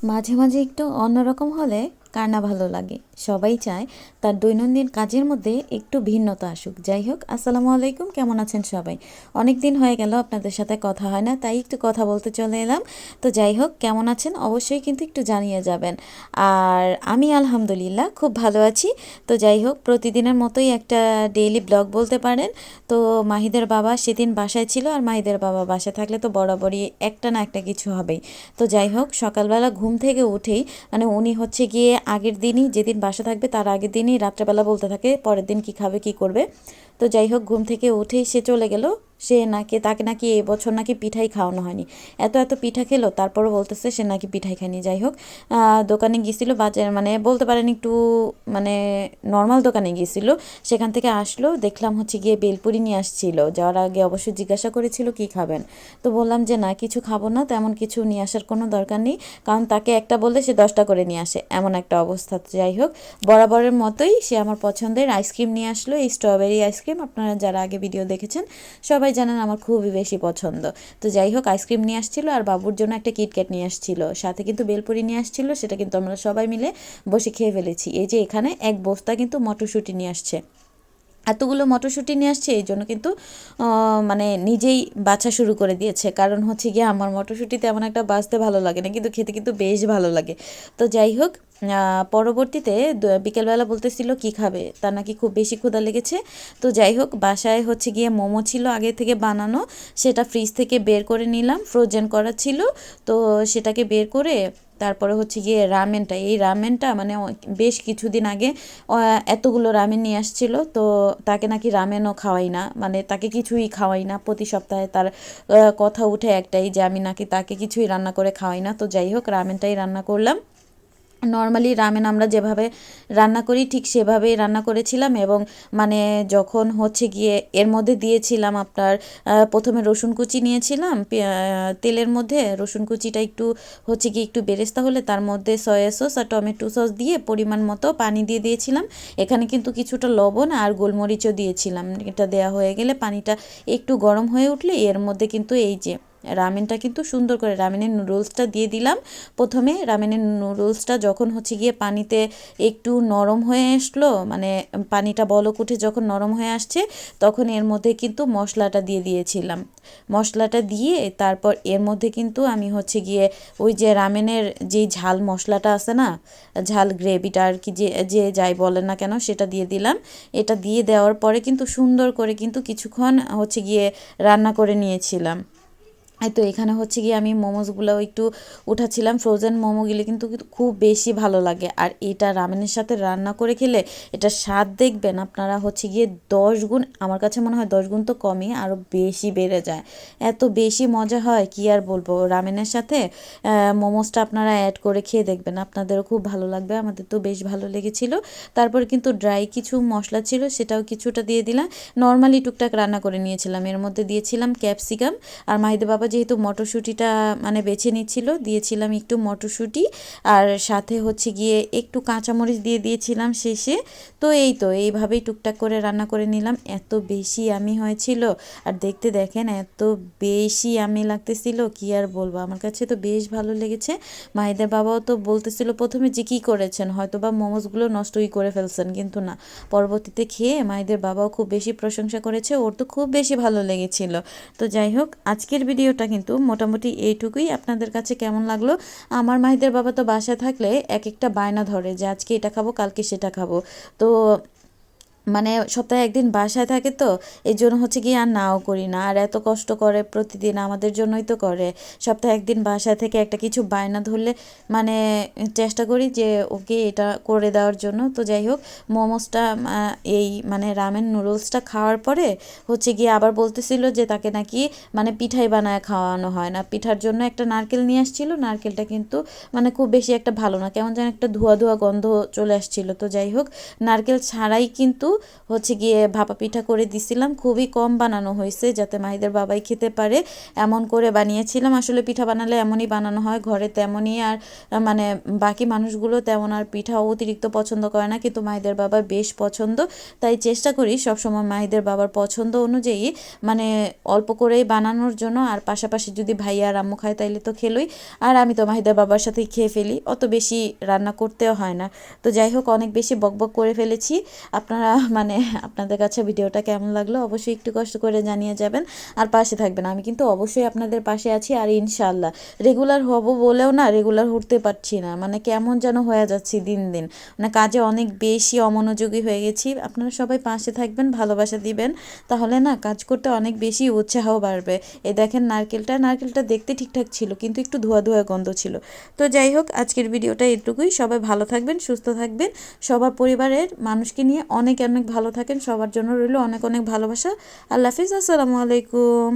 মাঝে মাঝে একটু অন্যরকম হলে কার না ভালো লাগে। সবাই চায় তার দৈনন্দিন কাজের মধ্যে একটু ভিন্নতা আসুক। যাই হোক, আসসালামু আলাইকুম, কেমন আছেন সবাই? অনেক দিন হয়ে গেল আপনাদের সাথে কথা হয় না, তাই একটু কথা বলতে চলে এলাম। তো যাই হোক, কেমন আছেন অবশ্যই কিন্তু একটু জানিয়ে যাবেন। আর আমি আলহামদুলিল্লাহ খুব ভালো আছি। তো যাই হোক, প্রতিদিনের মতোই একটা ডেইলি ব্লগ বলতে পারেন। তো মাহিদের বাবা সেদিন বাসায় ছিল, আর মাহিদের বাবা বাসায় থাকলে তো বরাবরই একটা না একটা কিছু হবেই। তো যাই হোক, সকালবেলা ঘুম থেকে উঠেই মানে উনি হচ্ছে গিয়ে আগের দিনই, যেদিন বাসা থাকবে তার আগের দিনই রাত্রেবেলা বলতে থাকে পরের দিন কি খাবে কি করবে। তো যাই হোক, ঘুম থেকে উঠেই সে চলে গেল। সে নাকি, তাকে নাকি এবছর নাকি পিঠাই খাওয়ানো হয়নি। এত এত পিঠা খেলো, তারপরও বলতেছে সে নাকি পিঠাই খায়নি। যাই হোক, দোকানে গিয়েছিল, বাজার মানে বলতে পারেন একটু মানে নর্মাল দোকানে গিয়েছিল। সেখান থেকে আসলো, দেখলাম হচ্ছে গিয়ে বেলপুরি নিয়ে আসছিল। যাওয়ার আগে অবশ্যই জিজ্ঞাসা করেছিল কি খাবেন। তো বললাম যে না, কিছু খাবো না, তেমন কিছু নিয়ে আসার কোনো দরকার নেই, কারণ তাকে একটা বললে সে 10টা করে নিয়ে আসে, এমন একটা অবস্থা। যাই হোক, বরাবরের মতোই সে আমার পছন্দের আইসক্রিম নিয়ে আসলো, এই স্ট্রবেরি আইসক্রিম। আপনারা যারা আগে ভিডিও দেখেছেন সবাই জানেন আমার খুবই বেশি পছন্দ। তো যাই হোক, আইসক্রিম নিয়ে আসছিল, আর বাবুর জন্য একটা কিটক্যাট নিয়ে আসছিল, সাথে কিন্তু বেলপুরি নিয়ে আসছিল। সেটা কিন্তু আমরা সবাই মিলে বসে খেয়ে ফেলেছি। এই যে এখানে এক বস্তা কিন্তু মটরশুঁটি নিয়ে আসছে। এতগুলো মটরশুঁটি নিয়ে আসছে, এই জন্য কিন্তু মানে নিজেই বাছা শুরু করে দিয়েছে। কারণ হচ্ছে গিয়ে আমার মটরশুঁটি তেমন একটা বাছতে ভালো লাগে না, কিন্তু খেতে কিন্তু বেশ ভালো লাগে। তো যাই হোক, পরবর্তীতে বিকেলবেলা বলতেছিল কি খাবে, তার নাকি খুব বেশি ক্ষুধা লেগেছে। তো যাই হোক, বাসায় হচ্ছে গিয়ে মোমো ছিল আগে থেকে বানানো, সেটা ফ্রিজ থেকে বের করে নিলাম, ফ্রোজেন করা ছিল। তো সেটাকে বের করে তারপরে হচ্ছে গিয়ে রামেনটা, এই রামেনটা মানে বেশ কিছুদিন আগে এতগুলো রামেন নিয়ে আসছিল। তো তাকে নাকি রামেনও খাওয়াই না, মানে তাকে কিছুই খাওয়াই না। প্রতি সপ্তাহে তার কথা উঠে একটাই যে আমি নাকি তাকে কিছুই রান্না করে খাওয়াই না। তো যাই হোক, রামেনটাই রান্না করলাম। নর্মালি রামেন আমরা যেভাবে রান্না করি ঠিক সেভাবেই রান্না করেছিলাম। এবং মানে যখন হচ্ছে গিয়ে এর মধ্যে দিয়েছিলাম আপনার প্রথমে রসুন কুচি নিয়েছিলাম, তেলের মধ্যে রসুন কুচিটা একটু হচ্ছে গিয়ে একটু বেরেস্তা হলে তার মধ্যে সয়া সস আর টমেটো সস দিয়ে পরিমাণ মতো পানি দিয়ে দিয়েছিলাম। এখানে কিন্তু কিছুটা লবণ আর গোলমরিচও দিয়েছিলাম। এটা দেয়া হয়ে গেলে পানিটা একটু গরম হয়ে উঠলে এর মধ্যে কিন্তু এই যে রামেনটা কিন্তু সুন্দর করে রামেনের নুডলসটা দিয়ে দিলাম। প্রথমে রামেনের নুডলসটা যখন হচ্ছে গিয়ে পানিতে একটু নরম হয়ে আসলো, মানে পানিটা বলক উঠে যখন নরম হয়ে আসছে, তখন এর মধ্যে কিন্তু মশলাটা দিয়ে দিয়েছিলাম। মশলাটা দিয়ে তারপর এর মধ্যে কিন্তু আমি হচ্ছে গিয়ে ওই যে রামেনের যেই ঝাল মশলাটা আছে না, ঝাল গ্রেভিটা আর কি, যে যে যাই বলেন না কেন, সেটা দিয়ে দিলাম। এটা দিয়ে দেওয়ার পরে কিন্তু সুন্দর করে কিন্তু কিছুক্ষণ হচ্ছে গিয়ে রান্না করে নিয়েছিলাম। তো এখানে হচ্ছে গিয়ে আমি মোমোসগুলো একটু উঠাচ্ছিলাম। ফ্রোজেন মোমোগুলি কিন্তু খুব বেশি ভালো লাগে, আর এটা রামেনের সাথে রান্না করে খেলে এটা স্বাদ দেখবেন আপনারা হচ্ছে গিয়ে 10 গুণ, আমার কাছে মনে হয় 10 গুণ তো কমই, আরও বেশি বেড়ে যায়। এত বেশি মজা হয় কি আর বলবো। রামেনের সাথে মোমোসটা আপনারা অ্যাড করে খেয়ে দেখবেন, আপনাদেরও খুব ভালো লাগবে। আমাদের তো বেশ ভালো লেগেছিল। তারপর কিন্তু ড্রাই কিছু মশলা ছিল, সেটাও কিছুটা দিয়ে দিলাম। নর্মালি টুকটাক রান্না করে নিয়েছিলাম, এর মধ্যে দিয়েছিলাম ক্যাপসিকাম। আর মাহিদা বাবা যেহেতু মটরশুঁটিটা মানে বেছে নিচ্ছিল, দিয়েছিলাম একটু মটরশুঁটি, আর সাথে হচ্ছে গিয়ে একটু কাঁচামরিচ দিয়ে দিয়েছিলাম শেষে। তো এই তো এইভাবেই টুকটাক করে রান্না করে নিলাম। এত বেশি আমি হয়েছিল, আর দেখতে দেখেন এত বেশি আমি লাগতেছিল কি আর বলবো, আমার কাছে তো বেশ ভালো লেগেছে। মাহিদের বাবাও তো বলতেছিল প্রথমে যে কী করেছেন, হয়তো বা মোমোসগুলো নষ্টই করে ফেলছেন, কিন্তু না, পরবর্তীতে খেয়ে মাহিদের বাবাও খুব বেশি প্রশংসা করেছে, ওর তো খুব বেশি ভালো লেগেছিল। তো যাই হোক, আজকের ভিডিওটা কিন্তু মোটামুটি এইটুকুই। আপনাদের কাছে কেমন লাগলো? আমার মাহিদের বাবা তো বাসায় থাকলে এক একটা বায়না ধরে যে আজকে এটা খাবো, কালকে সেটা খাবো। তো মানে সপ্তাহে একদিন বাসায় থাকে, তো এই জন্য হচ্ছে কি আর নাও করি না। আর এত কষ্ট করে প্রতিদিন আমাদের জন্যই তো করে। সপ্তাহে একদিন বাসায় থেকে একটা কিছু বায়না ধরলে মানে চেষ্টা করি যে ওকে এটা করে দেওয়ার জন্য। তো যাই হোক, মোমোসটা এই মানে রামেন নুডলসটা খাওয়ার পরে হচ্ছে গিয়ে আবার বলতেছিল যে তাকে নাকি মানে পিঠাই বানায় খাওয়ানো হয় না। পিঠার জন্য একটা নারকেল নিয়ে আসছিল, নারকেলটা কিন্তু মানে খুব বেশি একটা ভালো না, কেমন যেন একটা ধোয়া ধোয়া গন্ধ চলে আসছিল। তো যাই হোক, নারকেল ছাড়াই কিন্তু হচ্ছে গিয়ে ভাপা পিঠা করে দিছিলাম। খুবই কম বানানো হয়েছে যাতে মাহিদের বাবাই খেতে পারে এমন করে বানিয়েছিলাম। আসলে পিঠা বানালে এমনই বানানো হয়, ঘরে তেমনই। আর মানে বাকি মানুষগুলো তেমন আর পিঠা অতিরিক্ত পছন্দ করে না, কিন্তু মাহিদের বাবার বেশ পছন্দ। তাই চেষ্টা করি সবসময় মাহিদের বাবার পছন্দ অনুযায়ী মানে অল্প করেই বানানোর জন্য। আর পাশাপাশি যদি ভাইয়া আর আম্মু খায় তাইলে তো খেলোই, আর আমি তো মাহিদের বাবার সাথেই খেয়ে ফেলি, অত বেশি রান্না করতেও হয় না। তো যাই হোক, অনেক বেশি বকবক করে ফেলেছি। আপনারা মানে আপনাদের কাছে ভিডিওটা কেমন লাগলো অবশ্যই একটু কষ্ট করে জানিয়ে যাবেন, আর পাশে থাকবেন। আমি কিন্তু অবশ্যই আপনাদের পাশে আছি, আর ইনশাল্লাহ রেগুলার হব বলেও না রেগুলার হতে পারছি না, মানে কেমন যেন হয়ে যাচ্ছি দিন দিন, মানে কাজে অনেক বেশি অমনোযোগী হয়ে গেছি। আপনারা সবাই পাশে থাকবেন, ভালোবাসা দিবেন, তাহলে না কাজ করতে অনেক বেশি উৎসাহ বাড়বে। এই দেখেন নারকেলটা দেখতে ঠিকঠাক ছিল, কিন্তু একটু ধোয়া ধোয়া গন্ধ ছিল। তো যাই হোক, আজকের ভিডিওটা এটুকুই। সবাই ভালো থাকবেন, সুস্থ থাকবেন, সবার পরিবারের মানুষকে নিয়ে অনেক অনেক ভালো থাকেন। সবার জন্য রইল অনেক অনেক ভালোবাসা। আল্লাহ হাফিজ, আসসালামু আলাইকুম।